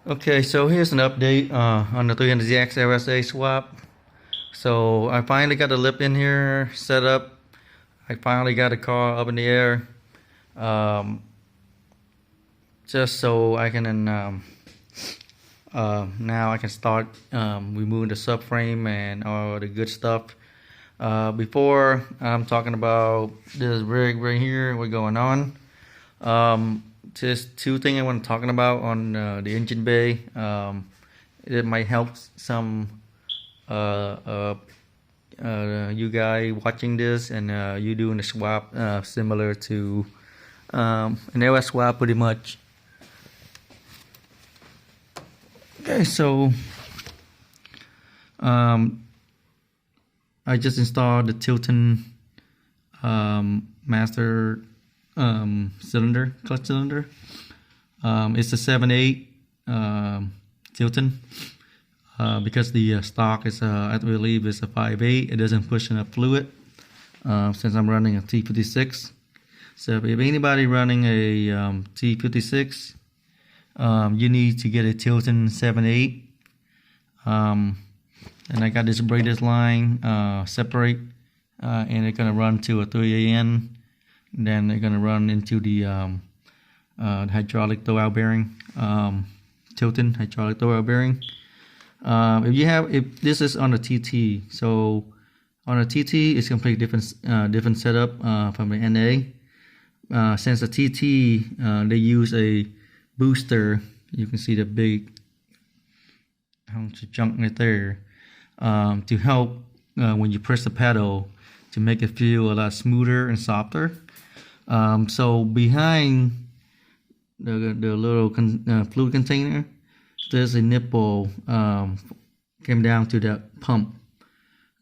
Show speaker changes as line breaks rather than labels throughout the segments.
Okay, so here's an update on the 300ZX LSA swap. So I finally got the lip in here set up. I finally got the car up in the air, um, just so I can now I can start removing the subframe and all the good stuff. Before I'm talking about this rig right here, what's going on. Just two things I want to talking about on the engine bay. It might help some you guys watching this and you doing the swap similar to an LS swap pretty much. Okay, so I just installed the Tilton master cylinder, clutch cylinder. It's a 7.8 Tilton. Because the stock is, I believe, is a 5.8, it doesn't push enough fluid since I'm running a T56. So if anybody running a T56, you need to get a Tilton 7.8. And I got this braided line separate, and it's gonna run to a 3AN. Then they're gonna run into the hydraulic throwout bearing, Tilton hydraulic throwout bearing. If this is on a TT, so on a TT it's completely different setup from the NA. Since the TT they use a booster, you can see the big junk right there, to help when you press the pedal to make it feel a lot smoother and softer. So behind the little fluid container, there's a nipple came down to the pump,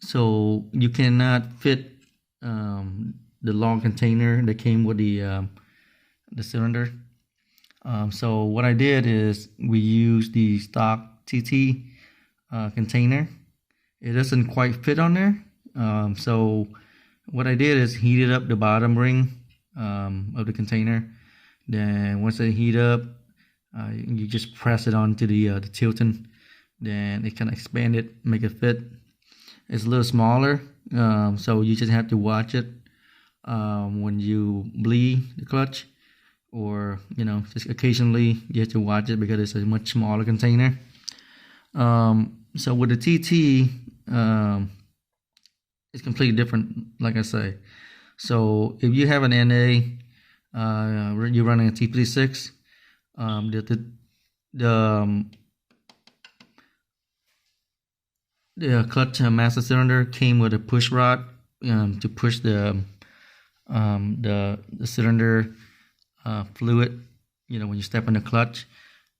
so you cannot fit the long container that came with the cylinder. So what I did is we used the stock TT container. It doesn't quite fit on there, so what I did is heated up the bottom ring of the container. Then once it heat up, you just press it onto the Tilton, then it can expand it, make it fit. It's a little smaller, so you just have to watch it when you bleed the clutch, or just occasionally you have to watch it because it's a much smaller container. So with the TT, it's completely different, like I say. So if you have an NA, you're running a T56, the clutch master cylinder came with a push rod to push the cylinder fluid, when you step on the clutch.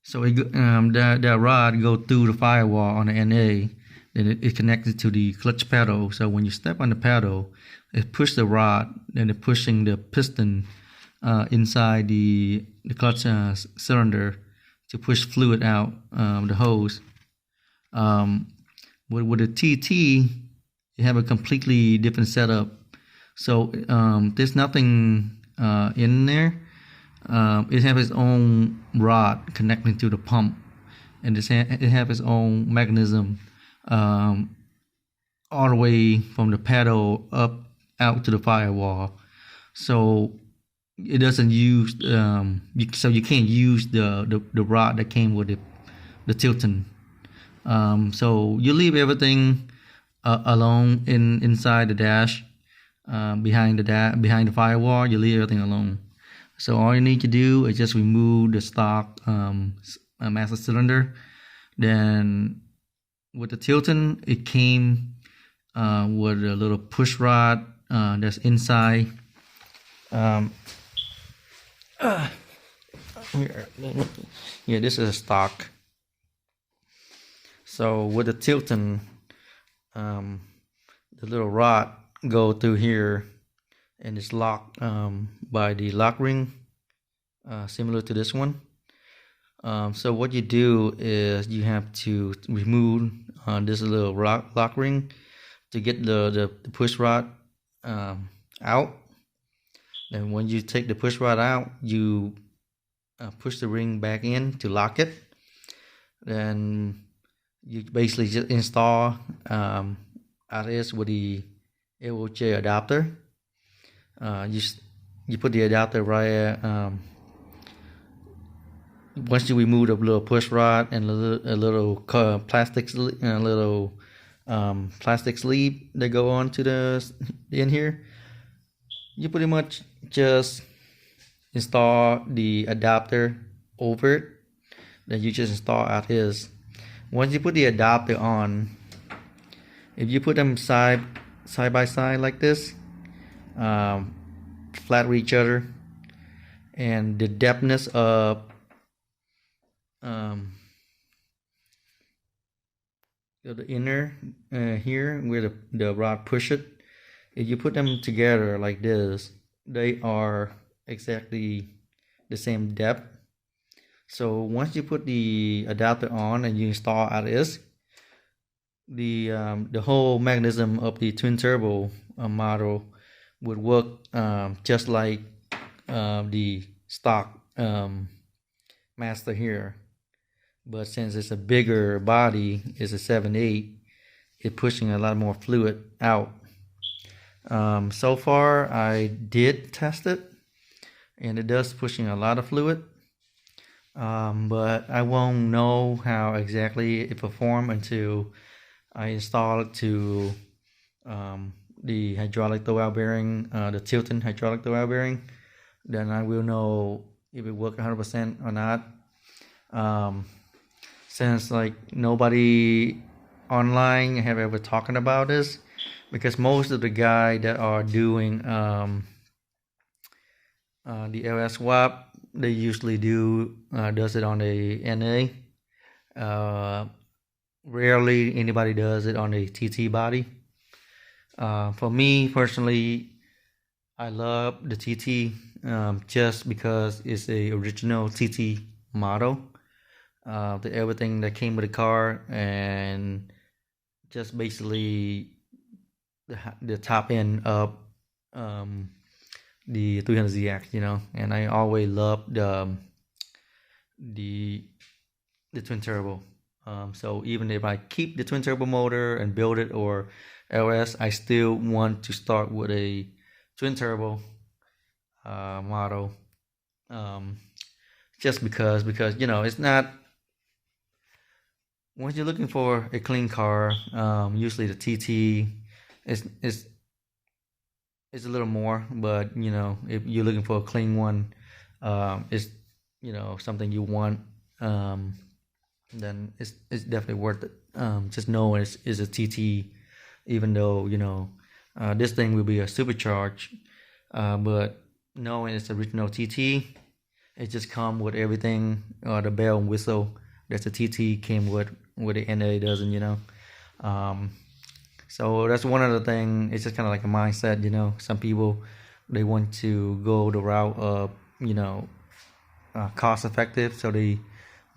So that rod go through the firewall on the NA, then it connected to the clutch pedal. So when you step on the pedal, it pushes the rod, then it's pushing the piston inside the clutch cylinder to push fluid out the hose. With the TT, you have a completely different setup. So there's nothing in there. It has its own rod connecting to the pump, and it has its own mechanism all the way from the pedal up out to the firewall. So it doesn't use so you can't use the rod that came with the Tilton. So you leave everything alone inside the dash, behind the firewall. You leave everything alone. So all you need to do is just remove the stock master cylinder. Then with the Tilton, it came with a little push rod that's inside. Yeah, this is a stock. So with the Tilton, the little rod go through here, and it's locked by the lock ring, similar to this one. So what you do is you have to remove this little lock ring to get the push rod out. And when you take the push rod out, you push the ring back in to lock it. Then you basically just install RS with the LSA adapter. You put the adapter right once you remove the little push rod and a little plastic plastic sleeve that go on to the in here, you pretty much just install the adapter over it. Then you just install out his. Once you put the adapter on, if you put them side by side like this, flat with each other, and the depthness of the inner here where the rod push it, if you put them together like this, they are exactly the same depth. So once you put the adapter on and you install RS, the whole mechanism of the twin turbo model would work just like the stock Master here. But since it's a bigger body, it's a 7.8, it's pushing a lot more fluid out. So far I did test it, and it does pushing a lot of fluid, but I won't know how exactly it performs until I install it to the hydraulic throwout bearing, the Tilton hydraulic throwout bearing. Then I will know if it works 100% or not. Since like nobody online have ever talking about this, because most of the guys that are doing the LS swap, they usually does it on the NA. Rarely anybody does it on the TT body. For me personally, I love the TT just because it's a original TT model. Everything that came with the car, and just basically the top end of the 300ZX, you know. And I always loved the twin turbo. So even if I keep the twin turbo motor and build it or LS, I still want to start with a twin turbo model, just because you know, it's not, once you're looking for a clean car, usually the TT is a little more, but you know, if you're looking for a clean one, it's, you know, something you want, then it's definitely worth it. Just knowing it's a TT, even though, you know, this thing will be a supercharged, but knowing it's original TT, it just come with everything, the bell and whistle that the TT came with the NA doesn't, you know. So that's one of the things. It's just kind of like a mindset, you know. Some people, they want to go the route of, you know, cost effective, so they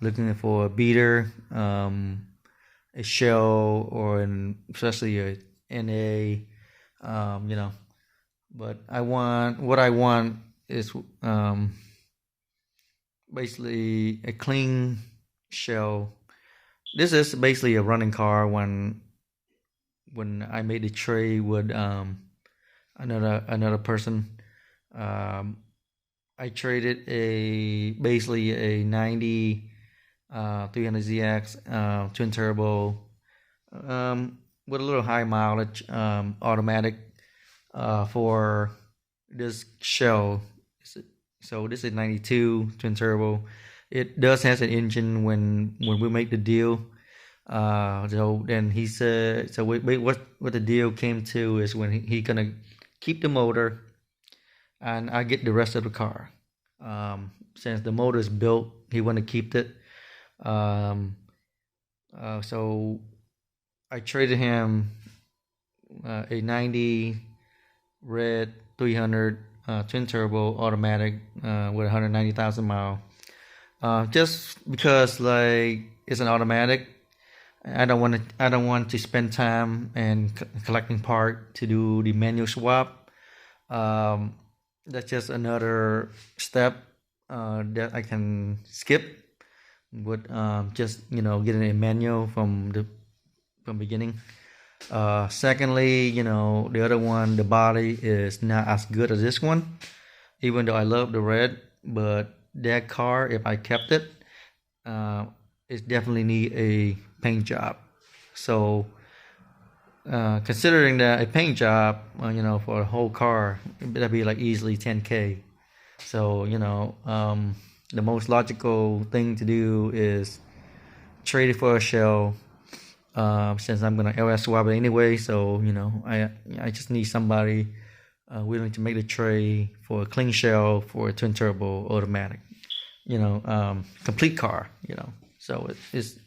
looking for a beater, a shell, or especially a NA, you know. But what I want is basically a clean shell. This is basically a running car. When I made the trade with another person, I traded basically a 90 300ZX twin turbo with a little high mileage automatic for this shell. So this is 92 twin turbo. It does has an engine when we make the deal. So then he said, so what the deal came to is when he gonna keep the motor, and I get the rest of the car. Since the motor is built, he want to keep it. So I traded him a 90 red 300 twin turbo automatic with 190,000 miles. Just because like it's an automatic, I don't want to spend time and collecting part to do the manual swap. That's just another step that I can skip. with just getting a manual from beginning. Secondly, the other one, the body is not as good as this one, even though I love the red. But that car, if I kept it, uh, it definitely need a paint job. So considering that a paint job, for a whole car, that'd be like easily 10K. So the most logical thing to do is trade it for a shell. Since I'm gonna LS swap it anyway, so I just need somebody willing to make the trade for a clean shell for a twin turbo automatic, complete car. So it's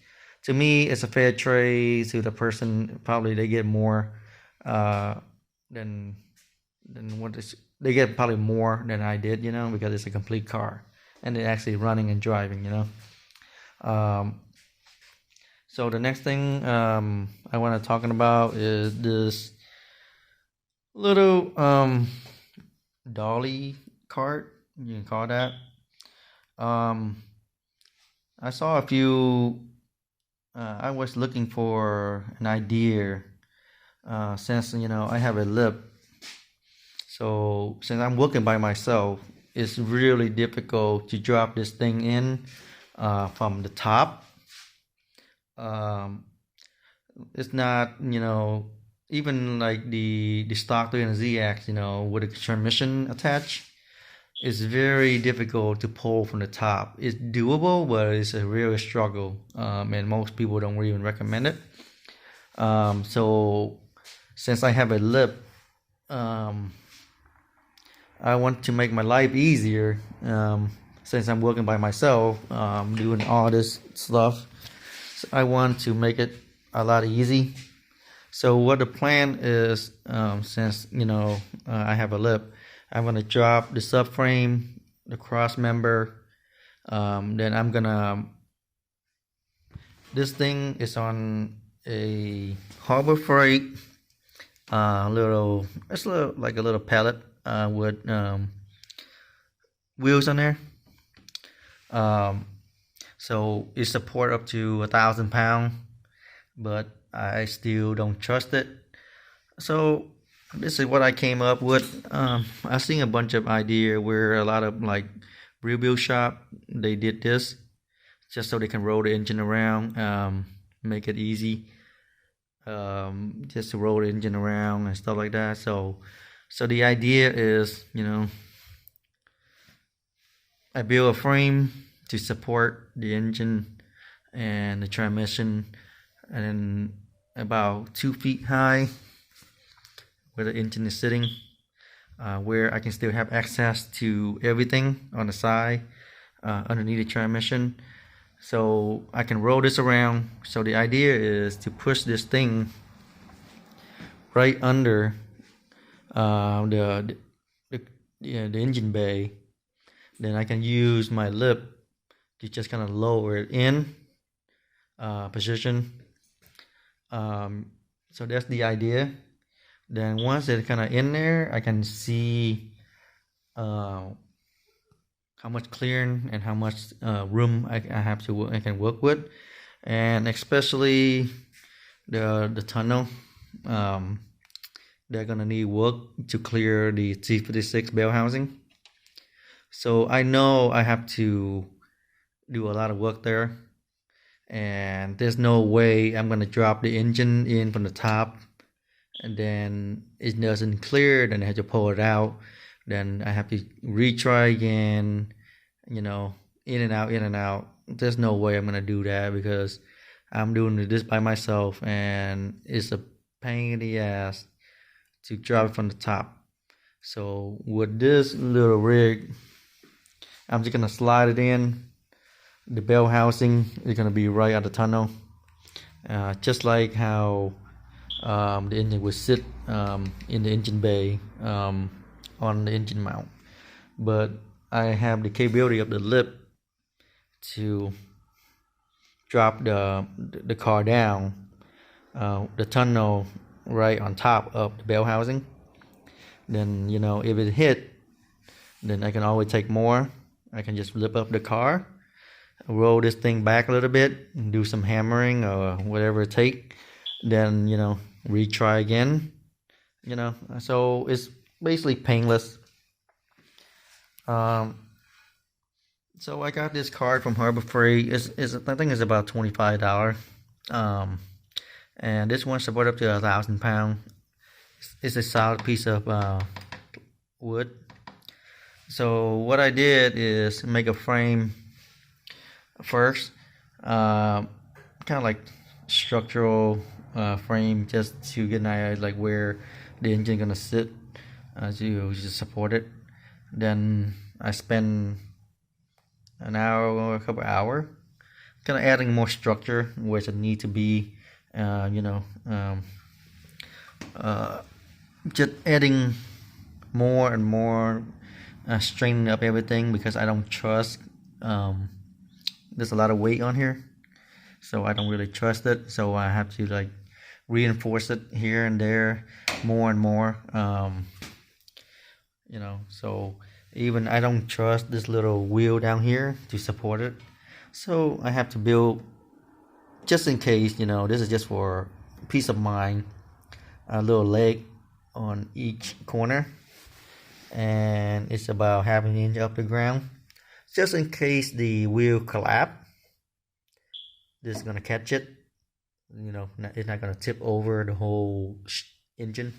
to me it's a fair trade to the person. Probably they get more than what is they get probably more than I did, because it's a complete car and they're actually running and driving. So the next thing I want to talking about is this little dolly cart, you can call that. I saw a few. I was looking for an idea since I have a lip. So since I'm working by myself, it's really difficult to drop this thing in from the top. It's not, even like the stock 300ZX, with a transmission attached, it's very difficult to pull from the top. It's doable, but it's a real struggle, and most people don't even recommend it. So since I have a lip, I want to make my life easier. Since I'm working by myself, doing all this stuff, so I want to make it a lot easy. So what the plan is, since I have a lip, I'm gonna drop the subframe, the cross member. Then I'm gonna. This thing is on a Harbor Freight it's like a little pallet with wheels on there. So it support up to 1,000 pounds, but I still don't trust it. So this is what I came up with. I've seen a bunch of idea where a lot of like rebuild shop, they did this just so they can roll the engine around, make it easy, just to roll the engine around and stuff like that. So the idea is, I build a frame to support the engine and the transmission, and then about 2 feet high where the engine is sitting, where I can still have access to everything on the side underneath the transmission, so I can roll this around. So the idea is to push this thing right under the engine bay. Then I can use my lip to just kind of lower it in position. So that's the idea. Then once it's kind of in there, I can see how much clearing and how much room I can work with, and especially the tunnel. They're gonna need work to clear the T56 bell housing. So I know I have to do a lot of work there, and there's no way I'm gonna drop the engine in from the top and then it doesn't clear, then I have to pull it out, then I have to retry again, in and out. There's no way I'm gonna do that because I'm doing this by myself, and it's a pain in the ass to drop it from the top. So with this little rig, I'm just gonna slide it in. The bell housing is gonna be right at the tunnel, just like how the engine would sit in the engine bay on the engine mount. But I have the capability of the lip to drop the car down the tunnel right on top of the bell housing. Then if it hit, then I can always take more. I can just lift up the car roll this thing back a little bit and do some hammering or whatever it take, then retry again. So it's basically painless. So I got this card from Harbor Freight. I think it's about $25. And this one support up to 1,000 pounds. It's a solid piece of wood. So what I did is make a frame first, kind of like structural frame, just to get an idea like where the engine gonna sit to support it. Then I spend an hour or a couple hours kind of adding more structure where it need to be, just adding more and more, straightening up everything, because I don't trust, there's a lot of weight on here, so I don't really trust it, so I have to like reinforce it here and there more and more. So even I don't trust this little wheel down here to support it, so I have to build, just in case, this is just for peace of mind, a little leg on each corner, and it's about half an inch off the ground, just in case the wheel collapse. This is gonna catch it, it's not gonna tip over the whole engine.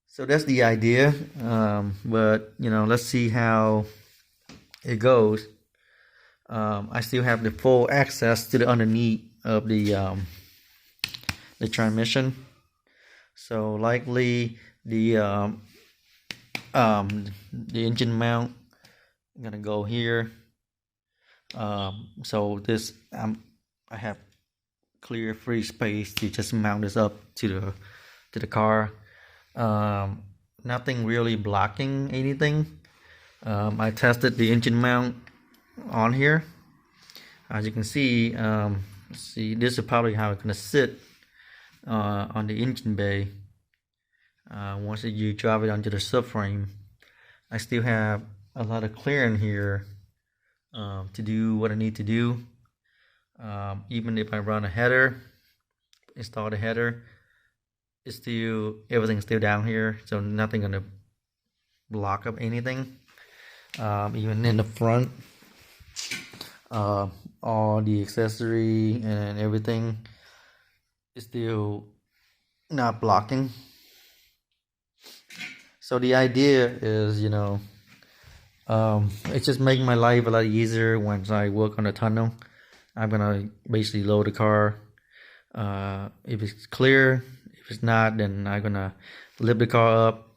So that's the idea, but let's see how it goes. I still have the full access to the underneath of the transmission, so likely the engine mount gonna go here. So this I have clear free space to just mount this up to the car. Nothing really blocking anything. I tested the engine mount on here. As you can see, this is probably how it's gonna sit on the engine bay. Once you drive it onto the subframe, I still have a lot of clearance here to do what I need to do. Even if I run a header, install the header, everything's still down here, so nothing gonna block up anything. Even in the front, all the accessory and everything is still not blocking. So the idea is, it's just making my life a lot easier. Once I work on the tunnel, I'm gonna basically load the car. If it's clear, if it's not, then I'm gonna lift the car up,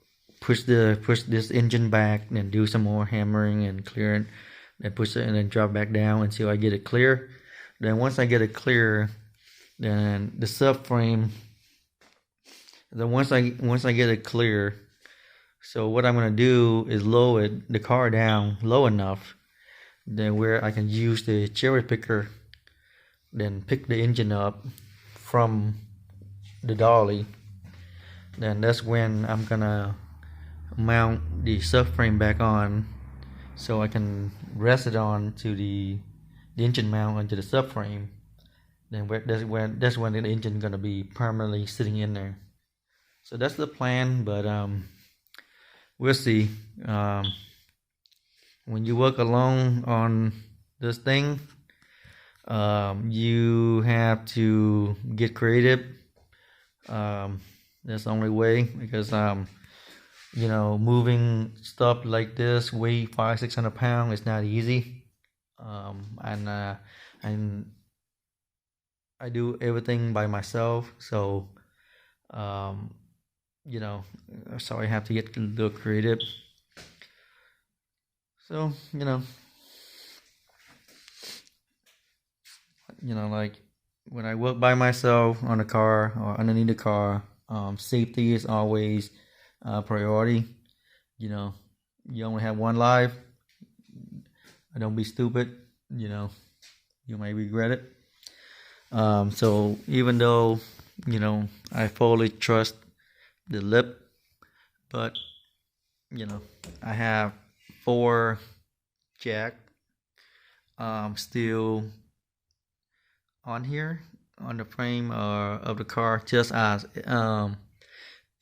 push this engine back, and do some more hammering and clearing, then push it and then drop back down until I get it clear. Then once I get it clear, then the subframe. Then once I get it clear, so what I'm gonna do is lower the car down low enough, then where I can use the cherry picker, then pick the engine up from the dolly. Then that's when I'm gonna mount the subframe back on, so I can rest it on to the engine mount onto the subframe. Then that's when the engine gonna be permanently sitting in there. So that's the plan, but we'll see. When you work alone on this thing, you have to get creative. That's the only way, because moving stuff like this, weigh 500-600 pounds, is not easy. And I do everything by myself, so so I have to get a little creative. So like when I work by myself on a car or underneath the car, safety is always priority. You only have one life. Don't be stupid. You may regret it. So even though I fully trust the lip, but I have 4 jack still on here on the frame of the car, just as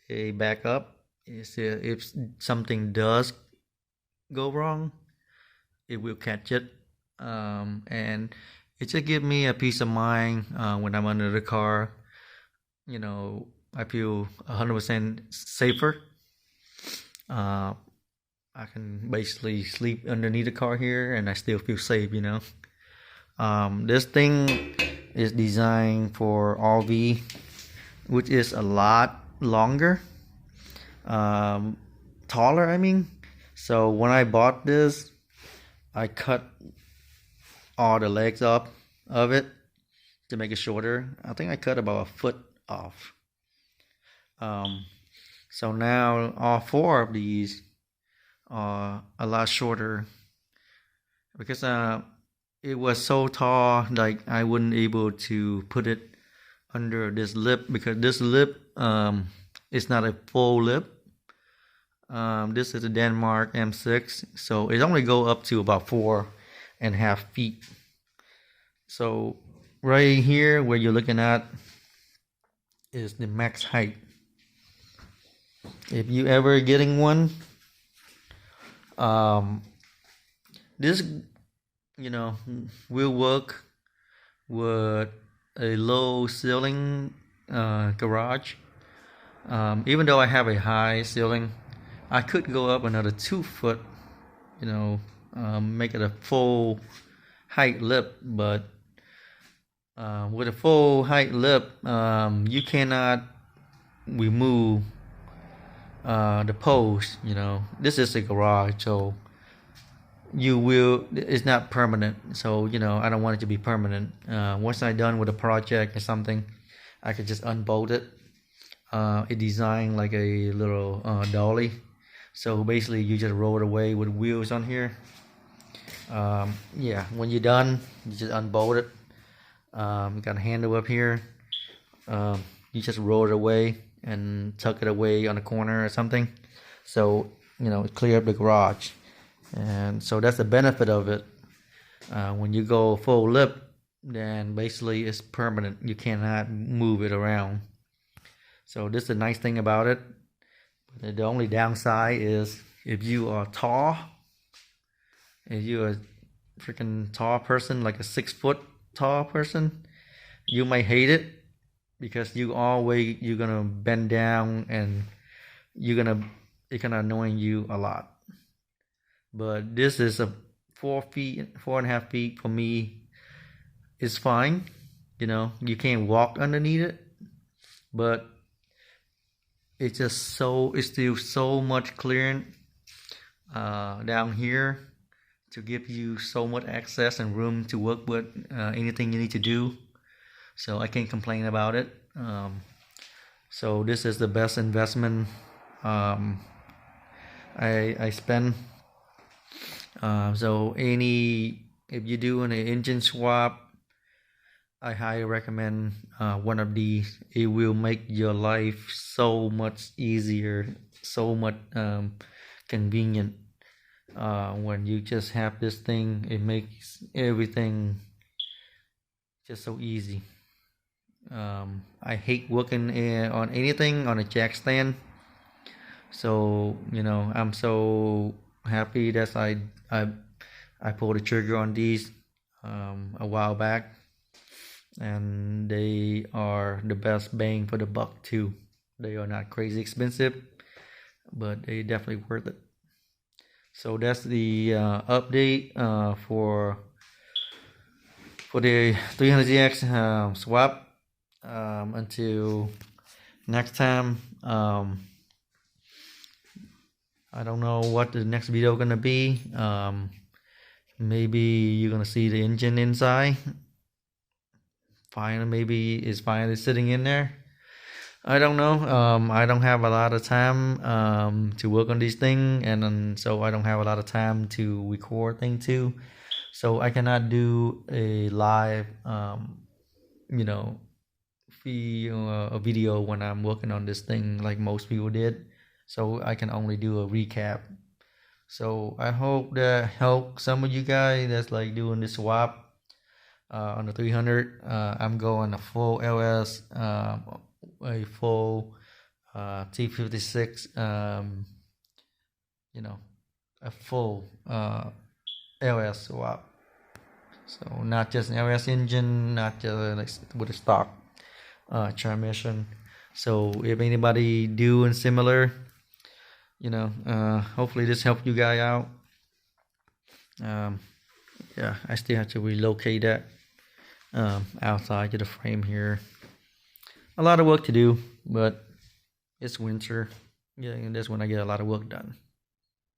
a backup. Is if something does go wrong, it will catch it, and it just gives me a peace of mind when I'm under the car. I feel 100% safer. I can basically sleep underneath the car here and I still feel safe. This thing is designed for RV, which is a lot longer, taller, I mean. So when I bought this, I cut all the legs up of it to make it shorter. I think I cut about a foot off. So now all four of these are a lot shorter because it was so tall, like I wasn't able to put it under this lip because this lip is not a full lip. This is a Denmark M6, so it only go up to about 4.5 feet. So right here where you're looking at is the max height. If you ever getting one, this will work with a low ceiling garage. Even though I have a high ceiling, I could go up another 2 foot, make it a full height lip. But with a full height lip, you cannot remove the post. This is a garage, so it's not permanent. So I don't want it to be permanent. Once I'm done with a project or something, I could just unbolt it. It's designed like a little dolly, so basically you just roll it away with wheels on here. When you're done, you just unbolt it. You got a handle up here. You just roll it away and tuck it away on the corner or something, so clear up the garage. And so that's the benefit of it. When you go full lip, then basically it's permanent. You cannot move it around. So this is the nice thing about it. The only downside is if you are tall, if you're a freaking tall person, like a 6 foot tall person, you might hate it because you're gonna bend down and it's gonna annoying you a lot. But this is a 4.5 feet for me. It's fine. You can't walk underneath it, but it's still so much clearance down here to give you so much access and room to work with anything you need to do. So I can't complain about it. So this is the best investment I spend. So if you do an engine swap, I highly recommend one of these. It will make your life so much easier, so much convenient. When you just have this thing, it makes everything just so easy. I hate working on anything on a jack stand. So I'm so happy that I pulled the trigger on these a while back, and they are the best bang for the buck too. They are not crazy expensive, but they definitely worth it. So that's the update for the 300ZX swap. Until next time, I don't know what the next video gonna be. Maybe you're gonna see the engine inside. Maybe it's finally sitting in there. I don't know. I don't have a lot of time to work on these things, and so I don't have a lot of time to record things too. So I cannot do a live, a video when I'm working on this thing like most people did. So I can only do a recap. So I hope that helped some of you guys that's like doing this swap on the 300. I'm going a full LS, a full T56, you know, a full LS swap. So not just an LS engine, not just like with a stock transmission. So if anybody doing similar, hopefully this helped you guys out. Yeah, I still have to relocate that outside to the frame here. A lot of work to do, but it's winter. Yeah, and that's when I get a lot of work done.